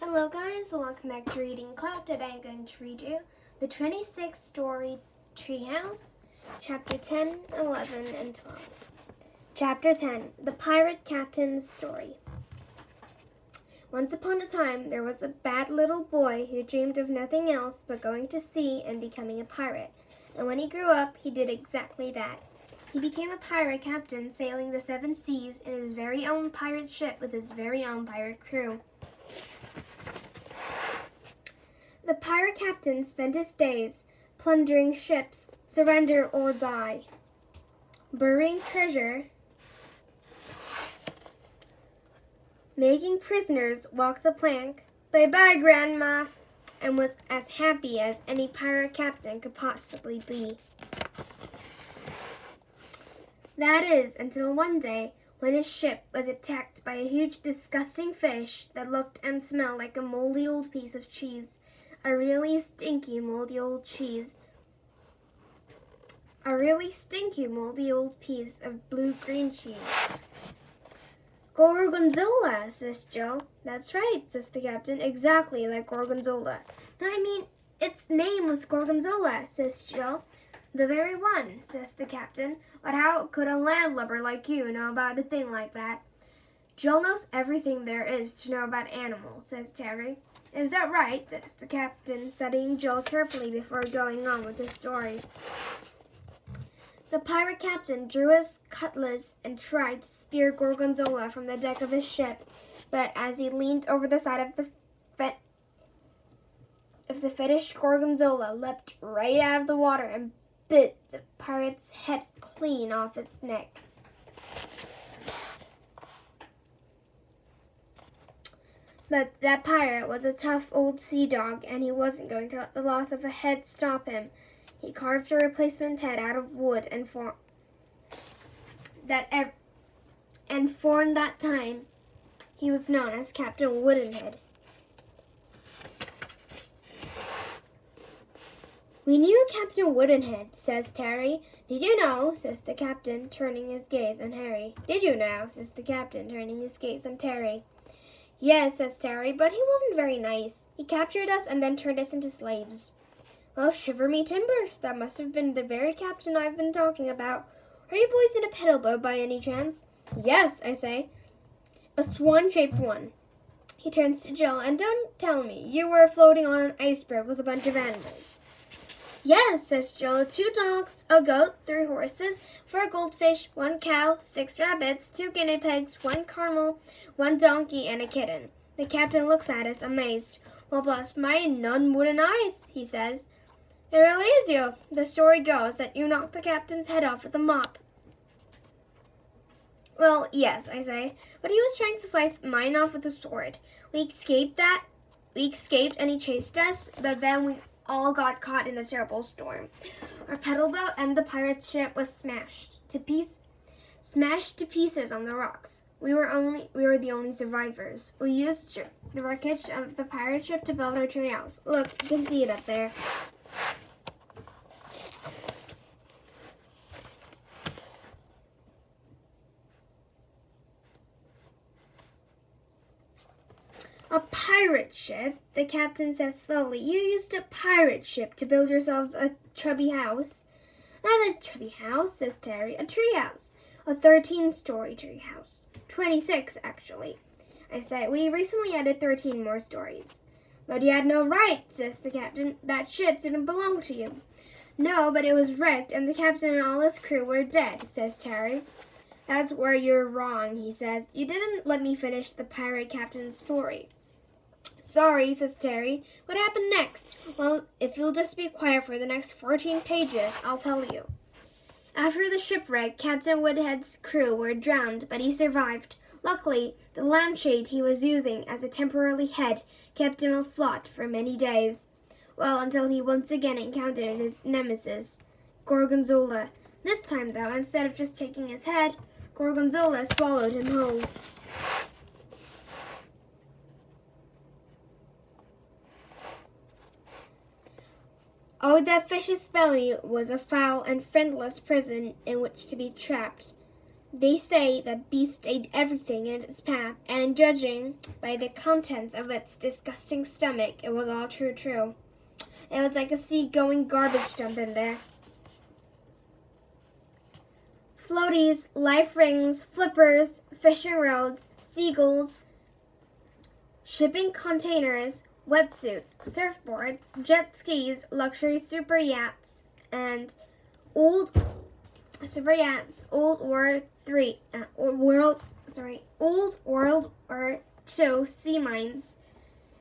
Hello guys, welcome back to Reading Club. Today I'm going to read you the 26th story Treehouse, Chapter 10, 11, and 12. Chapter 10, The Pirate Captain's Story. Once upon a time, there was a bad little boy who dreamed of nothing else but going to sea and becoming a pirate. And when he grew up, he did exactly that. He became a pirate captain, sailing the 7 seas in his very own pirate ship with his very own pirate crew. The pirate captain spent his days plundering ships, surrender or die, burying treasure, making prisoners walk the plank, bye-bye, Grandma, and was as happy as any pirate captain could possibly be. That is, until one day, when his ship was attacked by a huge, disgusting fish that looked and smelled like a moldy old piece of cheese. A really stinky, moldy old piece of blue-green cheese. Gorgonzola, says Jill. That's right, says the captain, exactly like Gorgonzola. No, I mean, its name was Gorgonzola, says Jill. The very one, says the captain. But how could a landlubber like you know about a thing like that? Jill knows everything there is to know about animals, says Terry. Is that right? Says the captain, studying Jill carefully before going on with his story. The pirate captain drew his cutlass and tried to spear Gorgonzola from the deck of his ship, but as he leaned over the side of the fetish, Gorgonzola leapt right out of the water and bit the pirate's head clean off its neck. But that pirate was a tough old sea dog, and he wasn't going to let the loss of a head stop him. He carved a replacement head out of wood and from that time, he was known as Captain Woodenhead. We knew Captain Woodenhead, says Terry. Did you know, says the captain, turning his gaze on Harry. Did you know, says the captain, turning his gaze on Terry. Yes, says Terry, but he wasn't very nice. He captured us and then turned us into slaves. Well, shiver me timbers, that must have been the very captain I've been talking about. Are you boys in a pedal boat by any chance? Yes, I say. A swan-shaped one. He turns to Jill, and don't tell me you were floating on an iceberg with a bunch of animals. Yes, says Jill, 2 dogs, a goat, 3 horses, 4 goldfish, 1 cow, 6 rabbits, 2 guinea pigs, 1 caramel, 1 donkey, and a kitten. The captain looks at us, amazed. Well, bless my nun-wooden eyes, he says. It really is you. The story goes that you knocked the captain's head off with a mop. Well, yes, I say, but he was trying to slice mine off with a sword. We escaped and he chased us, but then we all got caught in a terrible storm. Our pedal boat and the pirate's ship was smashed to pieces on the rocks. We were the only survivors. We used the wreckage of the pirate ship to build our treehouse. Look, you can see it up there. A pirate ship, the captain says slowly. You used a pirate ship to build yourselves a chubby house. Not a chubby house, says Terry, a treehouse. A 13-story treehouse. 26, actually. I say, we recently added 13 more stories. But you had no right, says the captain. That ship didn't belong to you. No, but it was wrecked, and the captain and all his crew were dead, says Terry. That's where you're wrong, he says. You didn't let me finish the pirate captain's story. Sorry, says Terry. What happened next? Well, if you'll just be quiet for the next 14 pages, I'll tell you. After the shipwreck, Captain Woodhead's crew were drowned, but he survived. Luckily, the lampshade he was using as a temporary head kept him afloat for many days. Well, until he once again encountered his nemesis, Gorgonzola. This time, though, instead of just taking his head, Gorgonzola swallowed him whole. Oh, that fish's belly was a foul and friendless prison in which to be trapped. They say that beast ate everything in its path, and judging by the contents of its disgusting stomach, it was all true. It was like a sea-going garbage dump in there. Floaties, life rings, flippers, fishing rods, seagulls, shipping containers, wetsuits, surfboards, jet skis, luxury super yachts, and old World War II sea mines,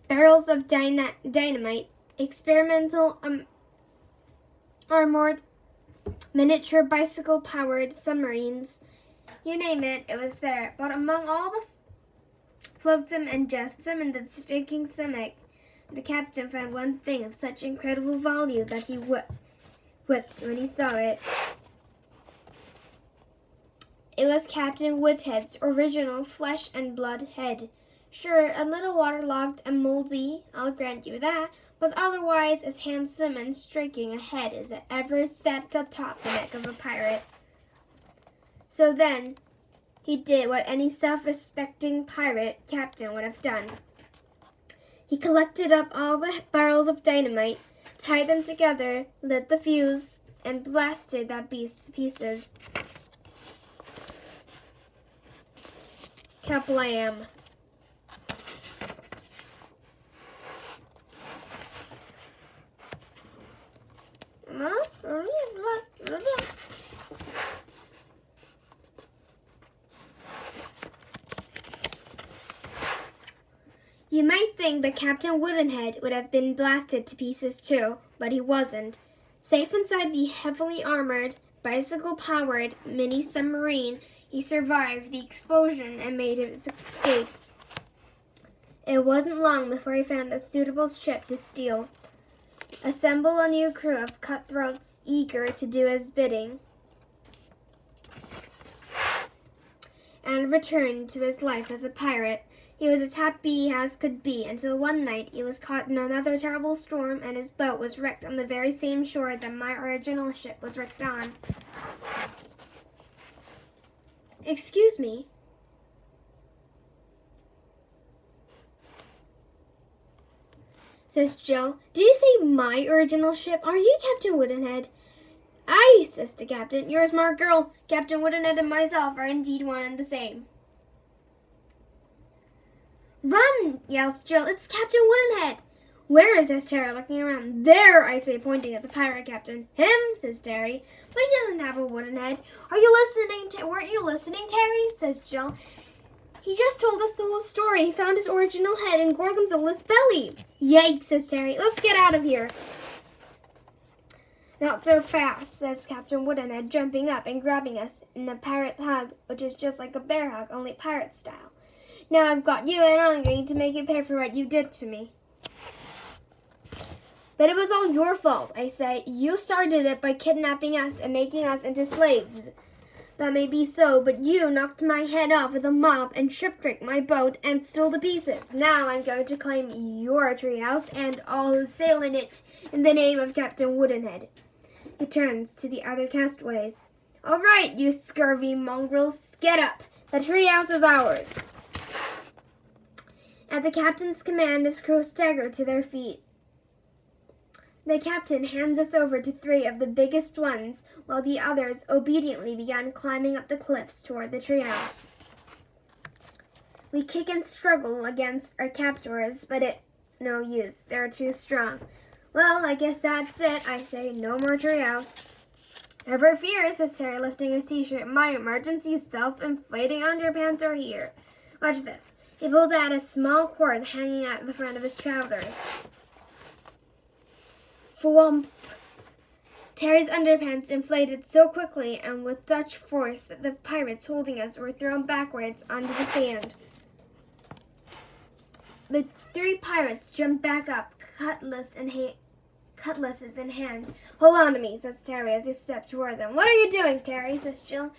barrels of dynamite, experimental armored miniature bicycle-powered submarines. You name it, it was there. But among all the flotsam and jetsam in the stinking stomach, the captain found one thing of such incredible value that he whipped when he saw it. It was Captain Woodhead's original flesh and blood head. Sure, a little waterlogged and moldy, I'll grant you that, but otherwise as handsome and striking a head as it ever sat atop the neck of a pirate. So then, he did what any self-respecting pirate captain would have done. He collected up all the barrels of dynamite, tied them together, lit the fuse, and blasted that beast to pieces. Kaplam. You might think that Captain Woodenhead would have been blasted to pieces too, but he wasn't. Safe inside the heavily armored, bicycle-powered mini-submarine, he survived the explosion and made his escape. It wasn't long before he found a suitable ship to steal, assemble a new crew of cutthroats eager to do his bidding, and return to his life as a pirate. He was as happy as could be until one night he was caught in another terrible storm and his boat was wrecked on the very same shore that my original ship was wrecked on. Excuse me. Says Jill. Did you say my original ship? Are you Captain Woodenhead? Aye, says the captain. You're a smart girl. Captain Woodenhead and myself are indeed one and the same. Run, yells Jill. It's Captain Woodenhead. Where is, says Terry, looking around. There, I say, pointing at the pirate captain. Him, says Terry. But he doesn't have a wooden head. Weren't you listening, Terry? Says Jill. He just told us the whole story. He found his original head in Gorgonzola's belly. Yikes, says Terry. Let's get out of here. Not so fast, says Captain Woodenhead, jumping up and grabbing us in a pirate hug, which is just like a bear hug, only pirate style. Now I've got you and I'm going to make you pay for what you did to me. But it was all your fault, I say. You started it by kidnapping us and making us into slaves. That may be so, but you knocked my head off with a mop and shipwrecked my boat and stole the pieces. Now I'm going to claim your treehouse and all who sail in it in the name of Captain Woodenhead. He turns to the other castaways. All right, you scurvy mongrels, get up. The treehouse is ours. At the captain's command, his crew staggered to their feet. The captain hands us over to 3 of the biggest ones, while the others obediently began climbing up the cliffs toward the treehouse. We kick and struggle against our captors, but it's no use. They're too strong. Well, I guess that's it, I say. No more treehouse. Never fear, says Terry, lifting his t-shirt. My emergency self-inflating underpants are here. Watch this. He pulls out a small cord hanging out the front of his trousers. Thwomp! Terry's underpants inflated so quickly and with such force that the pirates holding us were thrown backwards onto the sand. The 3 pirates jumped back up, cutlasses in hand. Hold on to me, says Terry as he stepped toward them. What are you doing, Terry? Says Jill.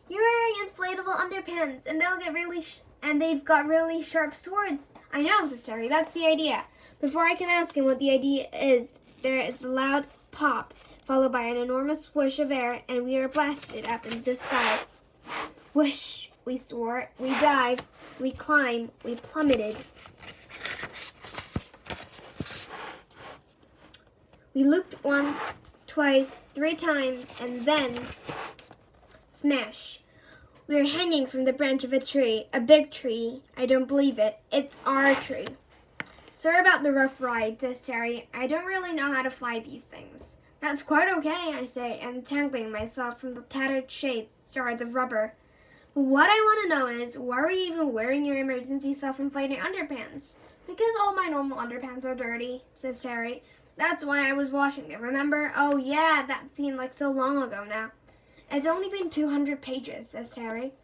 You're wearing inflatable underpants, and they've got really sharp swords. I know, says Terry. That's the idea. Before I can ask him what the idea is, there is a loud pop, followed by an enormous whoosh of air, and we are blasted up into the sky. Whoosh! We soar, we dive, we climb, we plummeted. We looped once, twice, 3 times, and then smash. We are hanging from the branch of a tree, a big tree. I don't believe it. It's our tree. Sorry about the rough ride, says Terry. I don't really know how to fly these things. That's quite okay, I say, untangling myself from the tattered shards of rubber. But what I want to know is, why are you even wearing your emergency self-inflating underpants? Because all my normal underpants are dirty, says Terry. That's why I was washing them, remember? Oh yeah, that seemed like so long ago now. It's only been 200 pages, says Terry.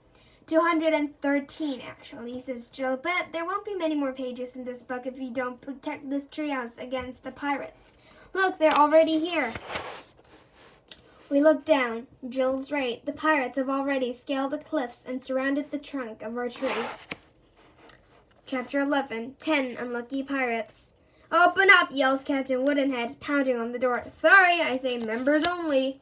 213, actually, says Jill, but there won't be many more pages in this book if you don't protect this treehouse against the pirates. Look, they're already here. We look down. Jill's right. The pirates have already scaled the cliffs and surrounded the trunk of our tree. Chapter 11, 10 Unlucky Pirates. Open up, yells Captain Woodenhead, pounding on the door. Sorry, I say, members only.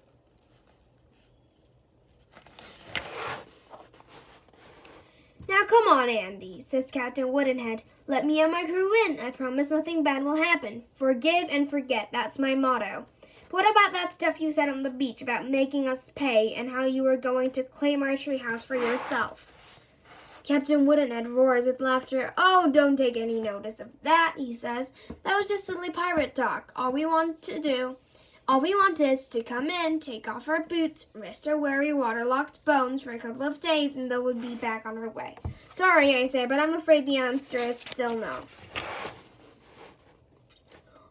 Now come on, Andy, says Captain Woodenhead. Let me and my crew in. I promise nothing bad will happen. Forgive and forget, that's my motto. What about that stuff you said on the beach about making us pay and how you were going to claim our treehouse for yourself? Captain Woodenhead roars with laughter. Oh, don't take any notice of that, he says. That was just silly pirate talk. All we want is to come in, take off our boots, rest our weary, waterlogged bones for a couple of days, and then we'll be back on our way. Sorry, I say, but I'm afraid the answer is still no.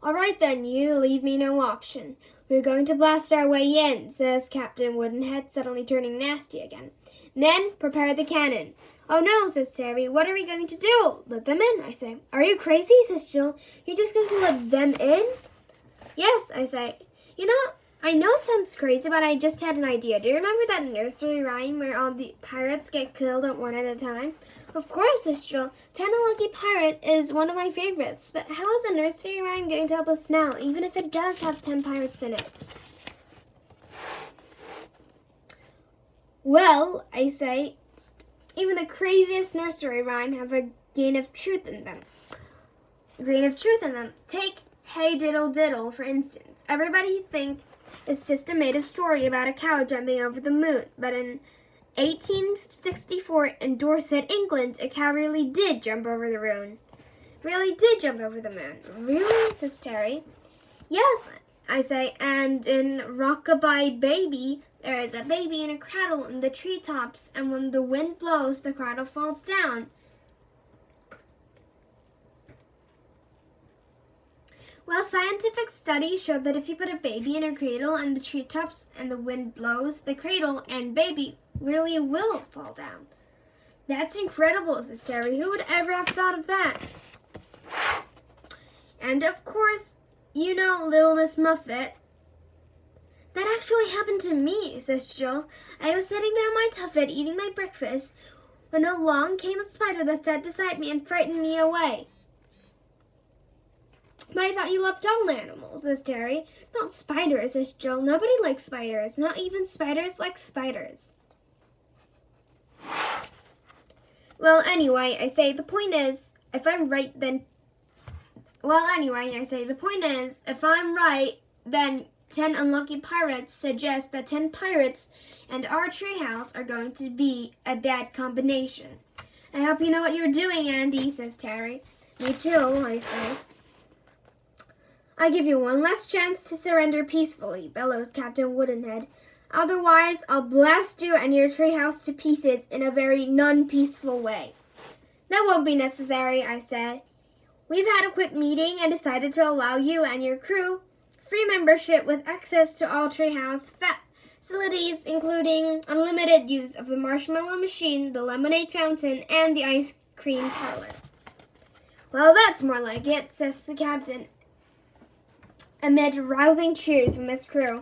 All right, then, you leave me no option. We're going to blast our way in, says Captain Woodenhead, suddenly turning nasty again. Men, prepare the cannon. Oh no, says Terry. What are we going to do? Let them in, I say. Are you crazy, says Jill. You're just going to let them in? Yes, I say. You know, I know it sounds crazy, but I just had an idea. Do you remember that nursery rhyme where all the pirates get killed one at a time? Of course, says Jill. 10 Unlucky Pirate is one of my favorites, but how is a nursery rhyme going to help us now, even if it does have 10 pirates in it? Well, I say, even the craziest nursery rhyme have a grain of truth in them. Take Hey Diddle Diddle, for instance. Everybody think it's just a made-up story about a cow jumping over the moon, but in 1864 in Dorset, England, a cow really did jump over the moon. Really, says Terry. Yes, I say, and in Rockabye Baby, there is a baby in a cradle in the treetops, and when the wind blows, the cradle falls down. Well, scientific studies show that if you put a baby in a cradle in the treetops and the wind blows, the cradle and baby really will fall down. That's incredible, says Terry. Who would ever have thought of that? And of course, you know Little Miss Muffet. That actually happened to me, says Jill. I was sitting there on my tuffet eating my breakfast when along came a spider that sat beside me and frightened me away. But I thought you loved all animals, says Terry. Not spiders, says Jill. Nobody likes spiders. Not even spiders like spiders. Well, anyway, I say the point is, if I'm right, then 10 Unlucky Pirates suggest that 10 pirates and our treehouse are going to be a bad combination. I hope you know what you're doing, Andy, says Terry. Me too, I say. I give you one last chance to surrender peacefully, bellows Captain Woodenhead. Otherwise, I'll blast you and your treehouse to pieces in a very non-peaceful way. That won't be necessary, I said. We've had a quick meeting and decided to allow you and your crew free membership with access to all treehouse facilities, including unlimited use of the marshmallow machine, the lemonade fountain, and the ice cream parlor. Well, that's more like it, says the captain, amid rousing cheers from his crew.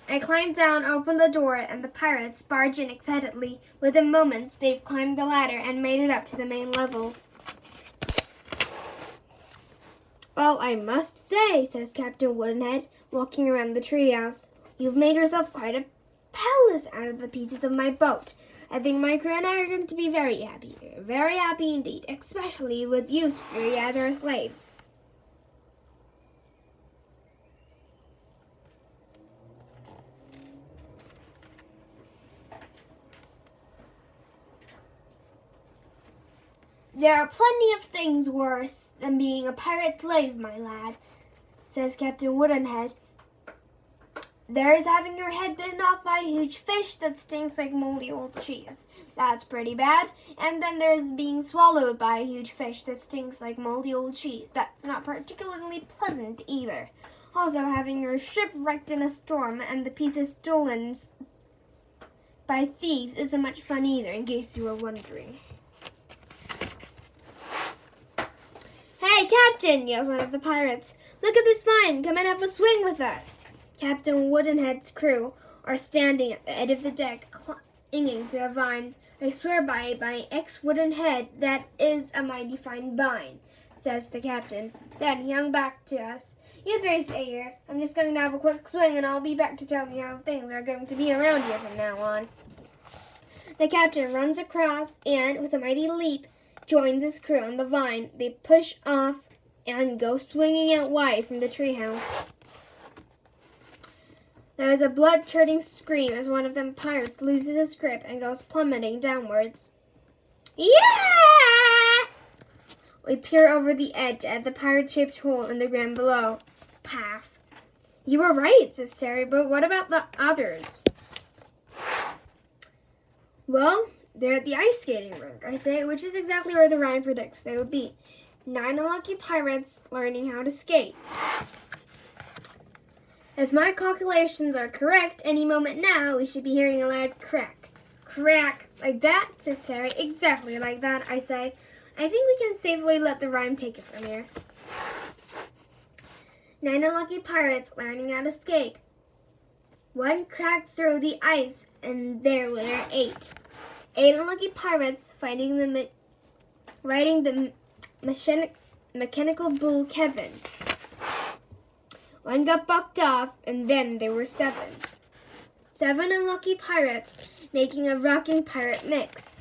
I climbed down, opened the door, and the pirates barged in excitedly. Within moments, they've climbed the ladder and made it up to the main level. Well, I must say, says Captain Woodenhead, walking around the treehouse, you've made yourself quite a palace out of the pieces of my boat. I think my crew and I are going to be very happy here. Very happy indeed, especially with you three as our slaves. There are plenty of things worse than being a pirate slave, my lad, says Captain Woodenhead. There's having your head bitten off by a huge fish that stinks like moldy old cheese. That's pretty bad. And then there's being swallowed by a huge fish that stinks like moldy old cheese. That's not particularly pleasant either. Also, having your ship wrecked in a storm and the pieces stolen by thieves isn't much fun either, in case you were wondering. Hey, Captain, yells one of the pirates. Look at this find. Come and have a swing with us. Captain Woodenhead's crew are standing at the edge of the deck, clinging to a vine. I swear by ex-Woodenhead, that is a mighty fine vine, says the captain. Then he hung back to us. You three stay here. I'm just going to have a quick swing, and I'll be back to tell you how things are going to be around here from now on. The captain runs across and, with a mighty leap, joins his crew on the vine. They push off and go swinging out wide from the treehouse. There is a blood-curdling scream as one of them pirates loses his grip and goes plummeting downwards. Yeah! We peer over the edge at the pirate-shaped hole in the ground below. Paff. You were right, says Terry, but what about the others? Well, they're at the ice skating rink, I say, which is exactly where the rhyme predicts they would be. 9 unlucky pirates learning how to skate. If my calculations are correct, any moment now we should be hearing a loud crack. Crack! Like that, says Terry. Exactly like that, I say. I think we can safely let the rhyme take it from here. 9 unlucky pirates learning how to skate. One cracked through the ice, and there were 8. 8 unlucky pirates riding the mechanical bull Kevin. One got bucked off, and then there were 7. 7 unlucky pirates making a rocking pirate mix.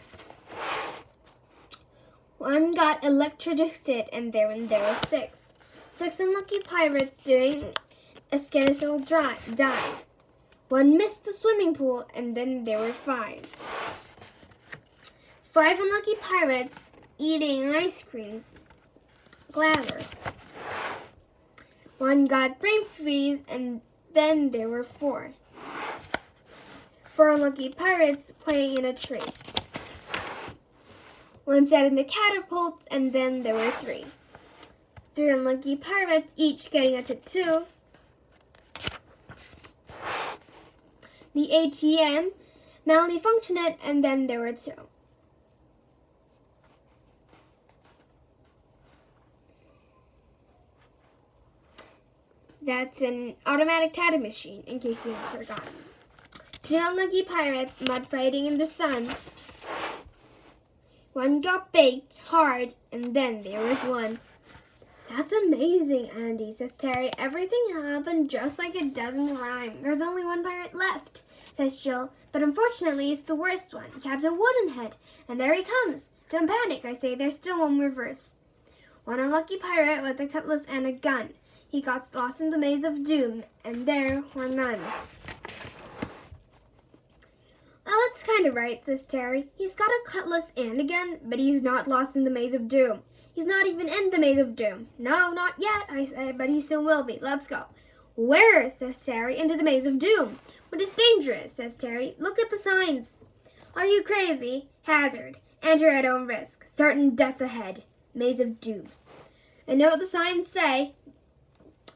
One got electrocuted, and there were 6. 6 unlucky pirates doing a skeletal dive. One missed the swimming pool, and then there were 5. 5 unlucky pirates eating ice cream. Glamour. One got brain freeze, and then there were 4. 4 unlucky pirates playing in a tree. One sat in the catapult, and then there were 3. 3 unlucky pirates each getting a tattoo. The ATM malfunctioned, and then there were 2. That's an automatic tattoo machine, in case you've forgotten. 2 unlucky pirates mud fighting in the sun. One got baked hard, and then there was 1. That's amazing, Andy, says Terry. Everything happened just like it does in the rhyme. There's only 1 pirate left, says Jill, but unfortunately it's the worst one, Captain Woodenhead. And there he comes. Don't panic, I say. There's still 1 more verse. 1 unlucky pirate with a cutlass and a gun. He got lost in the maze of doom, and there were none. Well, that's kind of right, says Terry. He's got a cutlass and a gun, but he's not lost in the maze of doom. He's not even in the maze of doom. No, not yet, I say, but he soon will be. Let's go. Where, says Terry, into the maze of doom. But it's dangerous, says Terry. Look at the signs. Are you crazy? Hazard. Enter at own risk. Certain death ahead. Maze of doom. I know what the signs say,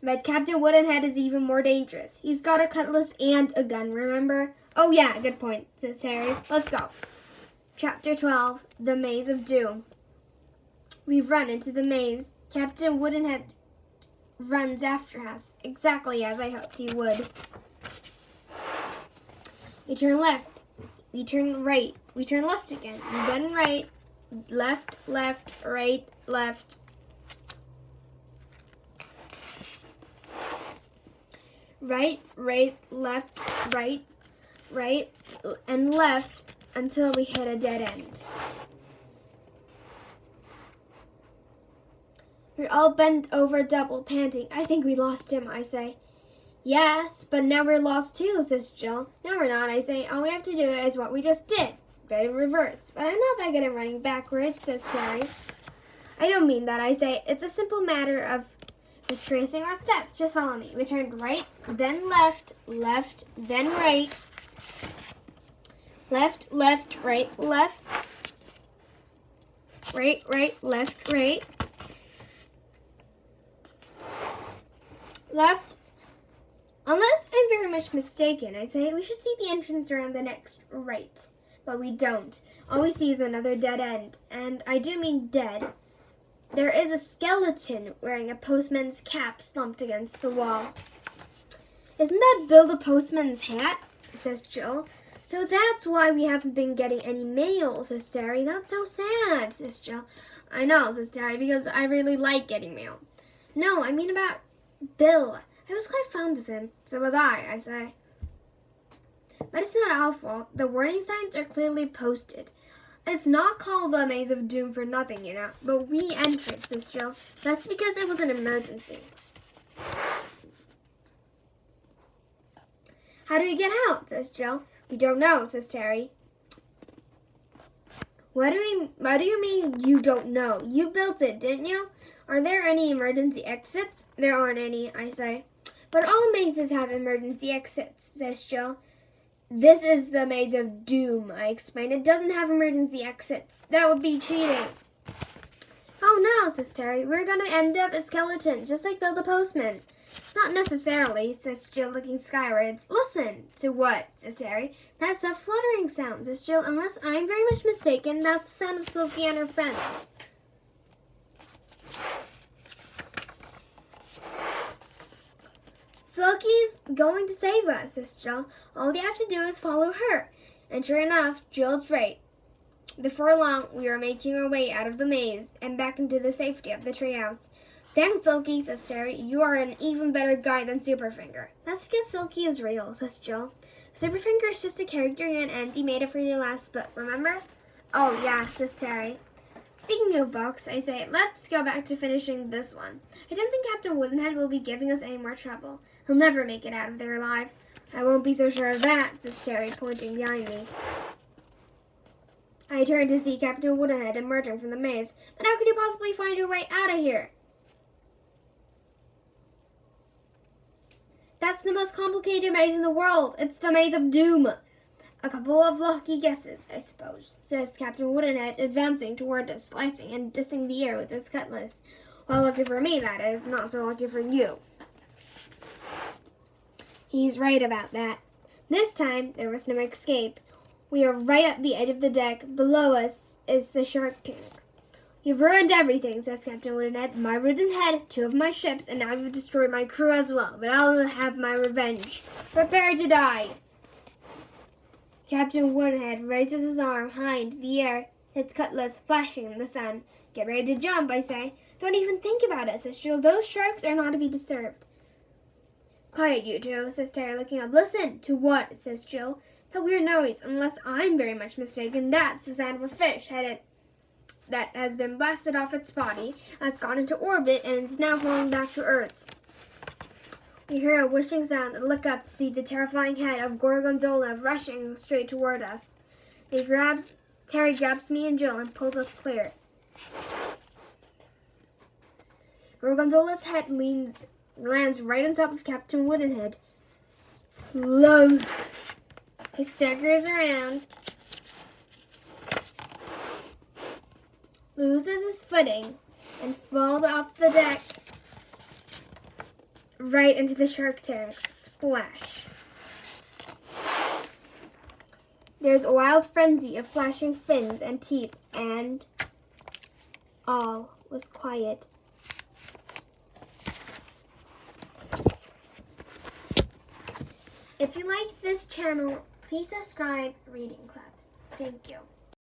but Captain Woodenhead is even more dangerous. He's got a cutlass and a gun, remember? Oh yeah, good point, says Terry. Let's go. Chapter 12, The Maze of Doom. We've run into the maze. Captain Woodenhead runs after us, exactly as I hoped he would. We turn left. We turn right. We turn left again. And then right. Left, left, right, left. Right, right, left, right, right, and left, until we hit a dead end. We're all bent over double, panting. I think we lost him, I say. Yes, but now we're lost too, says Jill. No, we're not, I say. All we have to do is what we just did, but in reverse. But I'm not that good at running backwards, says Terry. I don't mean that, I say. It's a simple matter of retracing our steps. Just follow me. We turned right, then left, left, then right. Left, left, right, left. Right, right, left, right. Left. Unless I'm very much mistaken, I say, we should see the entrance around the next right. But we don't. All we see is another dead end. And I do mean dead. There is a skeleton wearing a postman's cap slumped against the wall. Isn't that Bill the postman's hat? Says Jill. So that's why we haven't been getting any mail, says Terry. That's so sad, says Jill. I know, says Terry, because I really like getting mail. No, I mean about Bill. I was quite fond of him. So was I say. But it's not our fault. The warning signs are clearly posted. It's not called the Maze of Doom for nothing, you know. But we entered, says Jill. That's because it was an emergency. How do we get out, says Jill. We don't know, says Terry. What do you mean you don't know? You built it, didn't you? Are there any emergency exits? There aren't any, I say. But all mazes have emergency exits, says Jill. This is the Maze of Doom, I explain. It doesn't have emergency exits. That would be cheating. Oh no, says Terry. We're going to end up as skeletons, just like Bill the Postman. Not necessarily, says Jill, looking skywards. Listen. To what, says Terry. That's a fluttering sound, says Jill. Unless I'm very much mistaken, that's the sound of Silky and her friends. Silky's going to save us, says Jill. All we have to do is follow her. And sure enough, Jill's right. Before long, we were making our way out of the maze and back into the safety of the treehouse. Thanks, Silky, says Terry. You are an even better guide than Superfinger. That's because Silky is real, says Jill. Superfinger is just a character and Andy made it for you last book, remember? Oh, yeah, says Terry. Speaking of books, I say, let's go back to finishing this one. I don't think Captain Woodenhead will be giving us any more trouble. He'll never make it out of there alive. I won't be so sure of that, says Terry, pointing behind me. I turned to see Captain Woodenhead emerging from the maze. But how could you possibly find your way out of here? That's the most complicated maze in the world. It's the Maze of Doom. A couple of lucky guesses, I suppose, says Captain Woodenhead, advancing toward us, slicing and dissing the air with his cutlass. Well, lucky for me, that is. Not so lucky for you. He's right about that. This time, there was no escape. We are right at the edge of the deck. Below us is the shark tank. You've ruined everything, says Captain Woodenhead. My wooden head, 2 of my ships, and now you've destroyed my crew as well. But I'll have my revenge. Prepare to die. Captain Woodenhead raises his arm high into the air, his cutlass flashing in the sun. Get ready to jump, I say. Don't even think about it, says Jill. Those sharks are not to be disturbed. Quiet, you two, says Terry, looking up. Listen. To what, says Jill. That weird noise. Unless I'm very much mistaken, that's the sound of a fish that has been blasted off its body, has gone into orbit, and is now falling back to Earth. We hear a whooshing sound and look up to see the terrifying head of Gorgonzola rushing straight toward us. Terry grabs me and Jill and pulls us clear. Gorgonzola's head lands right on top of Captain Woodenhead. Flump! He staggers around, loses his footing, and falls off the deck right into the shark tank. Splash. There's a wild frenzy of flashing fins and teeth, and all was quiet. If you like this channel, please subscribe Reading Club. Thank you.